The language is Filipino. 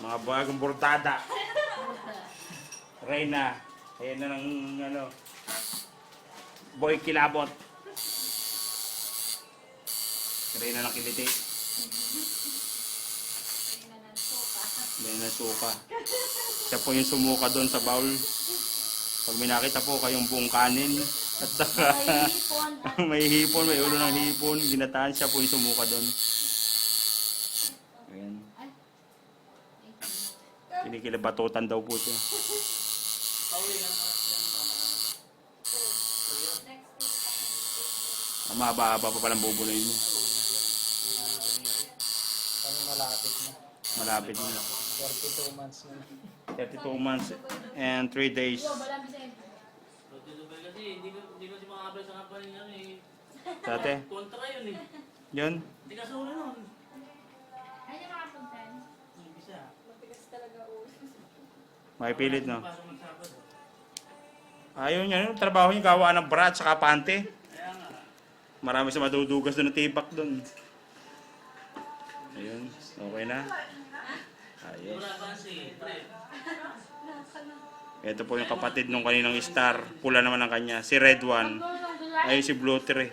Mga bagong portada. Reyna. Ayan na ng ano. Boy Kilabot. Reyna ng Kiliti. Reyna ng Suka. Siya po yung sumuka doon sa bowl. Pag may nakita po kayong buong kanin at saka may hipon, may ulo ng hipon, ginataan, siya po yung sumuka doon. Ayan. Kinikilabatutan daw po siya. Mahaba-haba pa palang bubunuin mo. Malapit na. Malapit na. 32 months na. 32 months and 3 days. Hindi ko si mga abay sa kapanin yan eh. Dati? Kontra yun eh. Yun? Hindi ka sura nun. Ay, yung mga puntan. Bisa. Matigas talaga ulo. Makipilit, no? Pasok ng Sabado. Ayaw niya, yung trabaho niya gawa ng bra at saka pante. Kaya nga. Marami sa madudugas doon ng tibak doon. Ayun, okay na. Ayos. Wala ba si Fred? Ito po yung kapatid nung kaninang star. Pula naman ang kanya. Si Red One. Ayun si Blue 3.